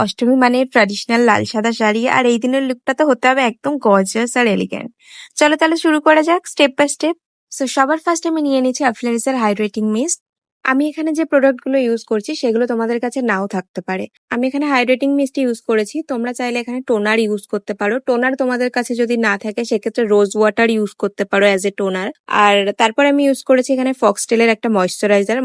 অষ্টমী মানে ট্র্যাডিশনাল লাল সাদা শাড়ি, আর এই দিনের লুকটা তো হতে হবে একদম গর্জিয়াস আর এলিগ্যান্ট। চলো তাহলে শুরু করা যাক স্টেপ বাই স্টেপ। সো সবার ফার্স্ট আমি নিয়ে নিচ্ছি অ্যাফ্লারিসের হাইড্রেটিং মিস্ট। আমি এখানে যে প্রোডাক্টগুলো ইউজ করছি সেগুলো তোমাদের কাছে নাও থাকতে পারে। আমি এখানে হাইড্রেটিং মিস্ট ইউজ করেছি, তোমরা চাইলে এখানে টোনার ইউজ করতে পারো। টোনার তোমাদের কাছে যদি না থাকে সেক্ষেত্রে রোজ ওয়াটার ইউজ করতে পারো অ্যাজ এ টোনার। আর তারপর আমি ইউজ করেছি এখানে ফক্সটেলের একটা ময়শ্চারাইজার।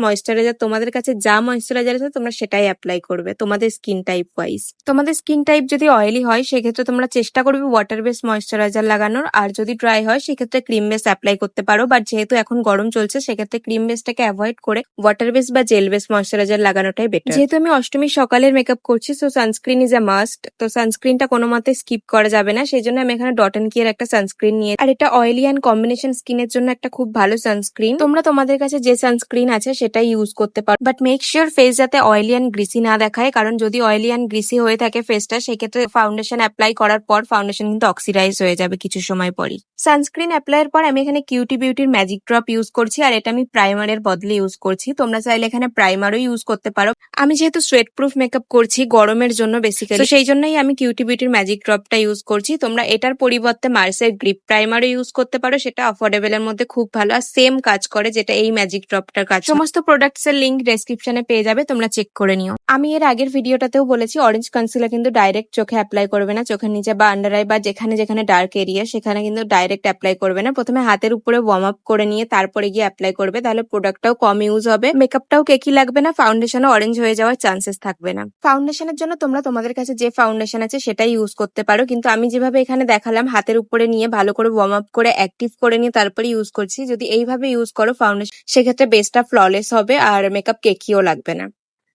তোমাদের কাছে যা ময়শ্চারাইজার আছে তোমরা সেটাই অ্যাপ্লাই করবে তোমাদের স্কিন টাইপ ওয়াইজ। তোমাদের স্কিন টাইপ যদি অয়েলি হয় সেক্ষেত্রে তোমরা চেষ্টা করবে ওয়াটার বেস ময়শ্চারাইজার লাগানোর, আর যদি ড্রাই হয় সেক্ষেত্রে ক্রিম বেস অ্যাপ্লাই করতে পারো। বাট যেহেতু এখন গরম চলছে সেক্ষেত্রে ক্রিম বেসটাকে অ্যাভয়েড করে ওয়াটার বেস বা জেল বেস ময়শ্চারাইজার লাগানোটাই বেটার। যেহেতু আমি অষ্টমীর সকালের মেকআপ করছি so sunscreen is a must. তো সানস্ক্রিনটা কোনো মতে স্কিপ করা যাবে না, সেই জন্য আমি এখানে ডট এন্ড কি এর একটা সানস্ক্রিন নিয়ে, আর এটা অয়েলি অ্যান্ড কম্বিনেশন স্কিনের জন্য একটা খুব ভালো সানস্ক্রিন। তোমরা তোমাদের কাছে যে সানস্ক্রিন আছে সেটাই ইউজ করতে পারো, বাট মেক শিওর ফেস যাতে অয়েলি অ্যান্ড গ্রিসি না দেখায়, কারণ যদি অয়েলি অ্যান্ড গ্রিসি হয়ে থাকে ফেসটা সেক্ষেত্রে ফাউন্ডেশন অ্যাপ্লাই করার পর ফাউন্ডেশন কিন্তু অক্সিডাইজ হয়ে যাবে কিছু সময় পরই। সানস্ক্রিন অ্যাপ্লাইয়ের পর আমি এখানে কিউটি বিউটির ম্যাজিক ড্রপ ইউজ করছি, আর এটা আমি প্রাইমারের বদলে ইউজ করছি। তোমরা চাইলে এখানে প্রাইমারও ইউজ করতে পারো। আমি যেহেতু সোয়েট প্রুফ মেকআপ করছি গরমের জন্য বেসিক্যালি, সেই জন্যই আমি কিউটি বিউটির ম্যাজিক ড্রপটা ইউজ করছি। তোমরা এটার পরিবর্তে মার্সের গ্রিপ প্রাইমারও ইউজ করতে পারো, সেটা অ্যাফোর্ডেবল এর মধ্যে খুব ভালো আর সেম কাজ করে যেটা এই ম্যাজিক ড্রপটার কাজ। সমস্ত প্রোডাক্টস এর লিংক ডেসক্রিপশনে পেয়ে যাবে, তোমরা চেক করে নিও। আমি এর আগের ভিডিওটাতেও বলেছি অরেঞ্জ কনসিলার কিন্তু ডাইরেক্ট চোখে অ্যাপ্লাই করবে না, চোখের নিচে বা আন্ডার আই বা যেখানে যেখানে ডার্ক এরিয়া সেখানে কিন্তু ডাইরেক্ট অ্যাপ্লাই করবে না। প্রথমে হাতের উপরে ওয়ার্ম আপ করে নিয়ে তারপরে গিয়ে অ্যাপ্লাই করবে, তাহলে প্রোডাক্টটাও কম ইউজ হবে, মেকআপটাও কেকি লাগবে না, ফাউন্ডেশনও অরেঞ্জ হয়ে যাওয়ার চান্সেস থাকবে না। ফাউন্ডেশনের জন্য তোমরা তোমাদের কাছে যে ফাউন্ডেশন আছে সেটাই ইউজ করতে পারো, কিন্তু আমি যেভাবে এখানে দেখালাম হাতের উপরে নিয়ে ভালো করে ওয়ার্ম আপ করে অ্যাক্টিভ করে নিয়ে তারপরে ইউজ করছি। যদি এইভাবে ইউজ করো ফাউন্ডেশন সেক্ষেত্রে বেসটা ফ্ললেস হবে আর মেকআপ কেকিও লাগবে না।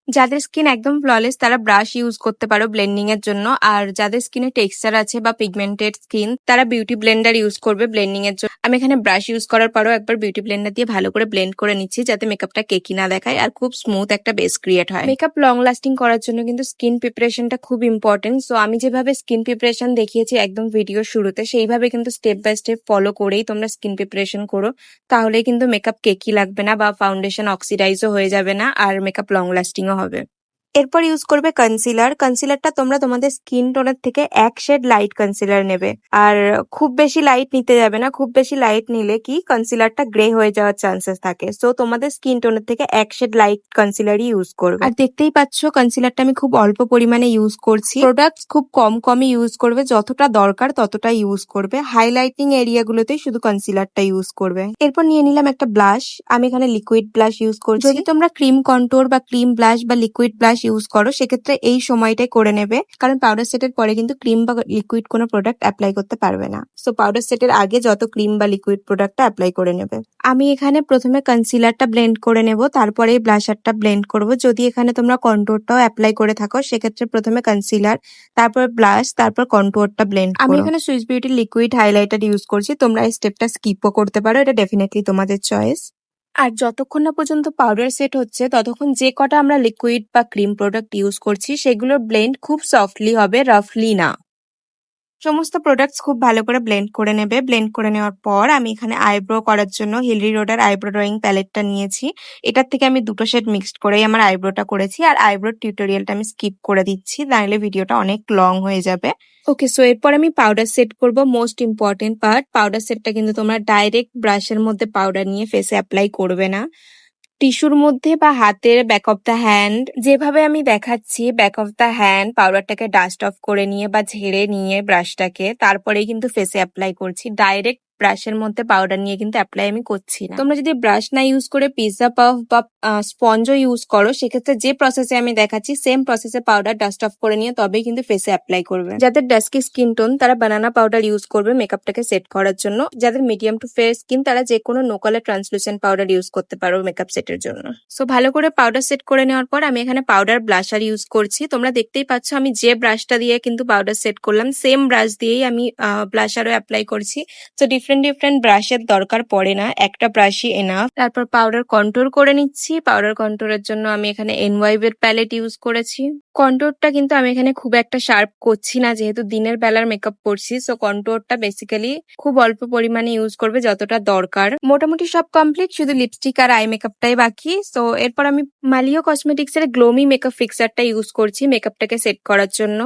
যাদের স্কিন একদম ফ্ললেস তারা ব্রাশ ইউজ করতে পারো ব্লেন্ডিং এর জন্য, আর যাদের স্কিনে টেক্সচার আছে বা পিগমেন্টেড স্কিন তারা বিউটি ব্লেন্ডার ইউজ করবে ব্লেন্ডিং এর জন্য। আমি এখানে ব্রাশ ইউজ করার পরও একবার বিউটি ব্লেন্ডার দিয়ে ভালো করে ব্লেন্ড করে নিচ্ছি যাতে মেকআপটা কেকি না দেখায় আর খুব স্মুথ একটা বেস ক্রিয়েট হয়। মেকআপ লং লাস্টিং করার জন্য কিন্তু স্কিন প্রিপারেশনটা খুব ইম্পর্টেন্ট। সো আমি যেভাবে স্কিন প্রিপারেশন দেখিয়েছি একদম ভিডিও শুরুতে সেইভাবে কিন্তু স্টেপ বাই স্টেপ ফলো করেই তোমরা স্কিন প্রিপারেশন করো, তাহলে কিন্তু মেকআপ কেকি লাগবে না বা ফাউন্ডেশন অক্সিডাইজও হয়ে যাবে না আর মেকআপ লং লাস্টিংও হবে। এরপর ইউজ করবে কনসিলারটা তোমরা তোমাদের স্কিন টোনের থেকে এক শেড লাইট কনসিলার নেবে, আর খুব বেশি লাইট নিতে যাবে না, খুব বেশি লাইট নিলে কি কনসিলারটা গ্রে হয়ে যাওয়ার চান্সেস থাকে। সো তোমাদের স্কিন টোনের থেকে এক শেড লাইট কনসিলারই ইউজ করবে। আর দেখতেই পাচ্ছ কনসিলারটা আমি খুব অল্প পরিমাণে ইউজ করছি, প্রোডাক্টস খুব কমই ইউজ করবে, যতটা দরকার ততটা ইউজ করবে, হাইলাইটিং এরিয়াগুলোতেই শুধু কনসিলারটা ইউজ করবে। এরপর নিয়ে নিলাম একটা ব্লাশ, আমি এখানে লিকুইড ব্লাশ ইউজ করছি। যদি তোমরা ক্রিম কন্ট্যুর বা ক্রিম ব্লাশ বা লিকুইড ব্লাশ ইউজ করো সেক্ষেত্রে এই সময়টাই করে নেবে, কারণ পাউডার সেটের পরে কিন্তু ক্রিম বা লিকুইড কোনো প্রোডাক্ট অ্যাপ্লাই করতে পারবে না। সো পাউডার সেটের আগে যত ক্রিম বা লিকুইড প্রোডাক্টটা অ্যাপ্লাই করে নেবে। আমি এখানে প্রথমে কনসিলারটা ব্লেন্ড করে নেব, তারপরে ব্লাশারটা ব্লেন্ড করব। যদি এখানে তোমরা কন্ট্যুরটাও অ্যাপ্লাই করে থাকো সেক্ষেত্রে প্রথমে কনসিলার, তারপর ব্লাশ, তারপর কন্ট্যুরটা ব্লেন্ড করো। আমি এখানে সুইস বিউটির লিকুইড হাইলাইটার ইউজ করছি, তোমরা এই স্টেপটা স্কিপও করতে পারো, এটা ডেফিনেটলি তোমাদের চয়েস। আর যতক্ষণ না পর্যন্ত পাউডার সেট হচ্ছে ততক্ষণ যে কটা আমরা লিকুইড বা ক্রিম প্রোডাক্ট ইউজ করছি সেগুলোর ব্লেন্ড খুব সফটলি হবে, রাফলি না। সমস্ত প্রোডাক্টস খুব ভালো করে ব্লেন্ড করে নেবে। ব্লেন্ড করে নেওয়ার পর আমি এখানে আইব্রো করার জন্য হিলরি রোডার আইব্রো ড্রয়িং প্যালেটটা নিয়েছি। এটার থেকে আমি দুটো শেড মিক্সড করেই আমার আইব্রোটা করেছি, আর আইব্রোর টিউটোরিয়ালটা আমি স্কিপ করে দিচ্ছি, নাহলে ভিডিওটা অনেক লং হয়ে যাবে। ওকে, সো এরপর আমি পাউডার সেট করব, মোস্ট ইম্পর্টেন্ট পার্ট। পাউডার সেটটা কিন্তু তোমরা ডাইরেক্ট ব্রাশের মধ্যে পাউডার নিয়ে ফেসে অ্যাপ্লাই করবে না, টিস্যুর মধ্যে বা হাতের ব্যাক অফ দ্য হ্যান্ড যেভাবে আমি দেখাচ্ছি ব্যাক অফ দ্য হ্যান্ড পাউডারটাকে ডাস্ট অফ করে নিয়ে বা ঝেড়ে নিয়ে ব্রাশটাকে তারপরেই কিন্তু ফেসে অ্যাপ্লাই করছি। ডাইরেক্ট ব্রাশের মধ্যে পাউডার নিয়ে কিন্তু অ্যাপ্লাই আমি করছি না। তোমরা যদি ব্রাশ না ইউজ করে পিৎজা পাফ বা স্পঞ্জও ইউজ করো সেক্ষেত্রে যে প্রসেসে আমি দেখাচ্ছি সেম প্রসেসে পাউডার ডাস্ট অফ করে নিয়ে তবেই কিন্তু ফেসে অ্যাপ্লাই করবে। যাদের ডাস্কি স্কিন টোন তারা বানানা পাউডার ইউজ করবে মেকআপটাকে সেট করার জন্য। যাদের মিডিয়াম টু ফেয়ার স্কিন তারা যে কোনো no colour translucent powder use করতে পারো মেকআপ সেটের জন্য। সো ভালো করে পাউডার সেট করে নেওয়ার পর আমি এখানে পাউডার ব্লাশার ইউজ করছি। তোমরা দেখতেই পাচ্ছ আমি যে ব্রাশটা দিয়ে কিন্তু পাউডার সেট করলাম সেম ব্রাশ দিয়েই আমি ব্লাশারও অ্যাপ্লাই করছি। তো ডিফারেন্ট ব্রাশের দরকার পড়ে না, একটা ব্রাশই এনাফ। তারপর পাউডার কন্ট্যুর করে নিচ্ছি। পাউডার কন্ট্যুরের জন্য আমি এখানে NYB এর প্যালেট ইউজ করেছি। কন্ট্যুরটা কিন্তু আমি এখানে খুব একটা শার্প করছি না, যেহেতু দিনের বেলার মেকআপ করছি। সো কন্ট্যুরটা বেসিক্যালি খুব অল্প পরিমাণে ইউজ করবে, যতটা দরকার। মোটামুটি সব কমপ্লিট, শুধু লিপস্টিক আর আই মেকআপটাই বাকি। সো এরপর আমি মালিও কসমেটিক্স এর গ্লোমি মেকআপ ফিক্সারটা ইউজ করছি মেকআপটাকে সেট করার জন্য।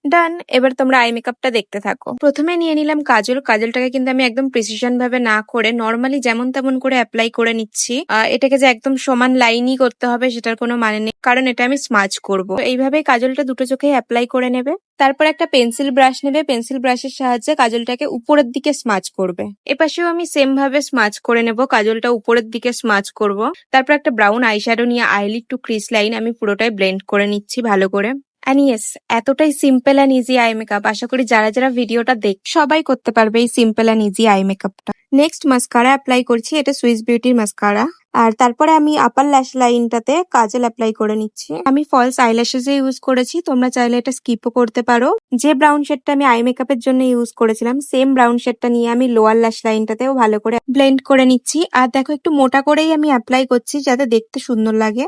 ডান। এবার তোমরা আই মেকআপটা দেখতে থাকো। প্রথমে নিয়ে নিলাম কাজল। কাজলটাকে কিন্তু আমি একদম প্রিসিশন ভাবে না করে নর্মালি যেমন তেমন করে অ্যাপ্লাই করে নিচ্ছি। এটাকে যে একদম সমান লাইনই করতে হবে সেটার কোনো মানে নেই, কারণ এটা আমি স্মাচ করব। এইভাবেই কাজলটা দুটো চোখেই অ্যাপ্লাই করে নেবে। তারপর একটা পেন্সিল ব্রাশ নেবে। পেন্সিল ব্রাশের সাহায্যে কাজলটাকে উপরের দিকে স্মাচ করবে। এপাশেও আমি সেম ভাবে স্মাচ করে নেব, কাজলটা উপরের দিকে স্মাচ করব। তারপর একটা ব্রাউন আইশ্যাডো নিয়ে আইলিড টু ক্রিস লাইন আমি পুরোটাই ব্লেন্ড করে নিচ্ছি ভালো করে। অ্যান্ড ইয়েস, এতটাই simple and easy eye makeup. আশা করি যারা যারা ভিডিওটা দেখ সবাই করতে পারবে এই সিম্পল অ্যান্ড ইজি আই মেকআপটা। নেক্সট মাস্কারা অ্যাপ্লাই করছি। এটা সুইস বিউটির মাস্কারা। আর তারপরে আমি আপার ল্যাশ লাইনটাতে কাজল অ্যাপ্লাই করে নিচ্ছি। আমি ফলস আইল্যাশেস ইউজ করেছি, তোমরা চাইলে এটা স্কিপও করতে পারো। যে ব্রাউন শেডটা আমি আই মেকআপের জন্য ইউজ করেছিলাম, সেম ব্রাউন শেডটা নিয়ে আমি লোয়ার ল্যাশ লাইনটাতেও ভালো করে ব্লেন্ড করে নিচ্ছি। আর দেখো, একটু মোটা করেই আমি অ্যাপ্লাই করছি যাতে দেখতে সুন্দর লাগে।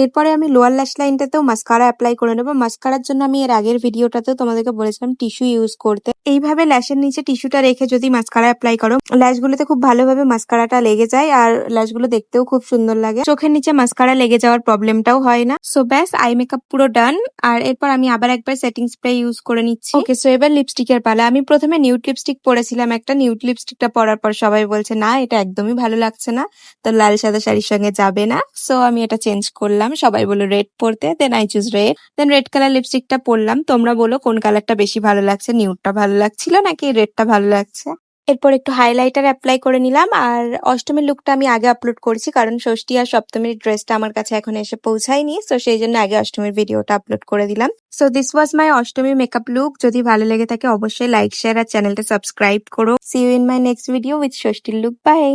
এরপরে আমি লোয়ার ল্যাশ লাইনটাতেও মাস্কারা অ্যাপ্লাই করে নেবো। মাস্কারার জন্য আমি এর আগের ভিডিওটাতেও তোমাদেরকে বলেছিলাম টিস্যু ইউজ করতে। এইভাবে ল্যাশের নিচে টিস্যুটা রেখে যদি মাস্কারা অ্যাপ্লাই করো, ল্যাশগুলোতে খুব ভালোভাবে মাস্কারাটা লেগে যায় আর ল্যাশগুলো দেখতেও খুব সুন্দর লাগে। চোখের নিচে মাস্কারা লেগে যাওয়ার প্রবলেমটাও হয় না। সো ব্যাস, আই মেকআপ পুরো ডান। আর এরপর আমি আবার একবার সেটিং স্প্রে ইউজ করে নিচ্ছি। ওকে, সো এবার লিপস্টিকের পালা। আমি প্রথমে নিউড লিপস্টিক পরেছিলাম একটা। নিউড লিপস্টিকটা পরার পর সবাই বলছে না, এটা একদমই ভালো লাগছে না, তো লাল সাদা শাড়ির সঙ্গে যাবে না। সো আমি এটা চেঞ্জ করলাম। সবাই বলে রেড পরতে, then I choose red. Then red colour লিপস্টিকটা পরলাম। তোমরা বলো কোন কালারটা বেশি ভালো লাগছে, নিউডটা ভালো লাগছিল নাকি রেডটা ভালো লাগছে। এরপর একটু হাইলাইটার অ্যাপ্লাই করে নিলাম। আর অষ্টমীর লুকটা আমি আগে আপলোড করেছি, কারণ ষষ্ঠী আর সপ্তমীর ড্রেসটা আমার কাছে এখন এসে পৌঁছায়নি। সো সেই জন্য আগে অষ্টমীর ভিডিওটা আপলোড করে দিলাম। So this was my Ashtami makeup look. যদি ভালো লেগে থাকে অবশ্যই লাইক, শেয়ার আর চ্যানেলটা সাবস্ক্রাইব করো। See you in my next video with ষষ্ঠীর লুক। বাই।